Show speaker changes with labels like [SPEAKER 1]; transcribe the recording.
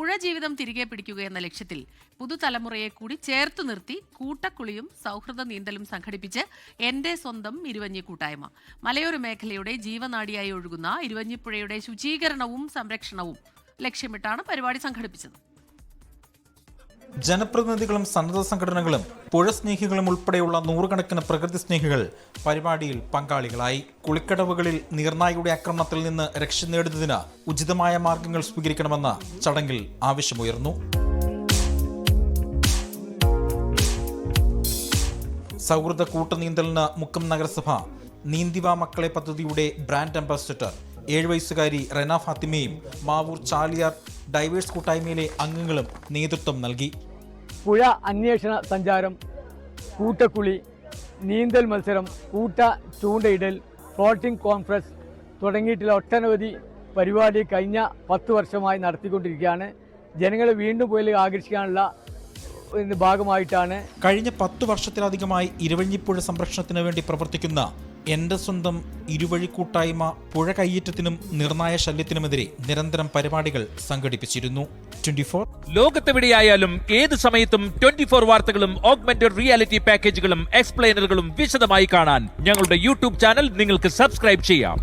[SPEAKER 1] പുഴ ജീവിതം തിരികെ പിടിക്കുക എന്ന ലക്ഷ്യത്തിൽ പുതുതലമുറയെ കൂടി ചേർത്ത് നിർത്തി കൂട്ടക്കുളിയും സൗഹൃദ നീന്തലും സംഘടിപ്പിച്ച് എന്റെ സ്വന്തം ഇരുവഞ്ഞി കൂട്ടായ്മ. മലയോര മേഖലയുടെ ജീവനാഡിയായി ഒഴുകുന്ന ഇരുവഞ്ഞിപ്പുഴയുടെ ശുചീകരണവും സംരക്ഷണവും ലക്ഷ്യമിട്ടാണ് പരിപാടി സംഘടിപ്പിച്ചത്.
[SPEAKER 2] ജനപ്രതിനിധികളും സന്നദ്ധ സംഘടനകളും പുഴ സ്നേഹികളും ഉൾപ്പെടെയുള്ള നൂറുകണക്കിന് പ്രകൃതി സ്നേഹികൾ പരിപാടിയിൽ പങ്കാളികളായി. കുളിക്കടവുകളിൽ നീർനായയുടെ ആക്രമണത്തിൽ നിന്ന് രക്ഷ നേടുന്നതിന് ഉചിതമായ മാർഗങ്ങൾ സ്വീകരിക്കണമെന്ന് ചടങ്ങിൽ ആവശ്യമുയർന്നു. സൗഹൃദ കൂട്ടുനീന്തലിന് മുക്കം നഗരസഭ നീന്തിവ മക്കളെ പദ്ധതിയുടെ ബ്രാൻഡ് അംബാസിഡർ 7 വയസ്സുകാരി റെന ഫാത്തിമയും മാവൂർ ചാലിയാർ ഡൈവേഴ്സ് കൂട്ടായ്മയിലെ അംഗങ്ങളും നേതൃത്വം നൽകി.
[SPEAKER 3] പുഴ അന്വേഷണ സഞ്ചാരം, കൂട്ടക്കുളി, നീന്തൽ മത്സരം, ചൂണ്ടയിടൽ, ഫ്ലോട്ടിംഗ് കോൺഫറൻസ് തുടങ്ങിയിട്ടുള്ള ഒട്ടനവധി പരിപാടി കഴിഞ്ഞ 10 വർഷമായി നടത്തിക്കൊണ്ടിരിക്കുകയാണ്. ജനങ്ങളെ വീണ്ടും പുഴയിലേക്ക് ആകർഷിക്കാനുള്ള ഭാഗമായിട്ടാണ്
[SPEAKER 2] കഴിഞ്ഞ 10 വർഷത്തിലധികമായി ഇരുവഴിഞ്ഞിപ്പുഴ സംരക്ഷണത്തിന് വേണ്ടി പ്രവർത്തിക്കുന്ന എന്റെ സ്വന്തം ഇരുവഴി കൂട്ടായ്മ പുഴ കയ്യേറ്റത്തിനും നിർണായ ശല്യത്തിനുമെതിരെ നിരന്തരം പരിപാടികൾ സംഘടിപ്പിച്ചിരുന്നു. 24
[SPEAKER 4] ലോകത്തെവിടെയായാലും ഏത് സമയത്തും 24 വാർത്തകളും ഓഗ്മെന്റഡ് റിയാലിറ്റി പാക്കേജുകളും എക്സ്പ്ലെയിനറുകളും വിശദമായി കാണാൻ ഞങ്ങളുടെ യൂട്യൂബ് ചാനൽ നിങ്ങൾക്ക് സബ്സ്ക്രൈബ് ചെയ്യാം.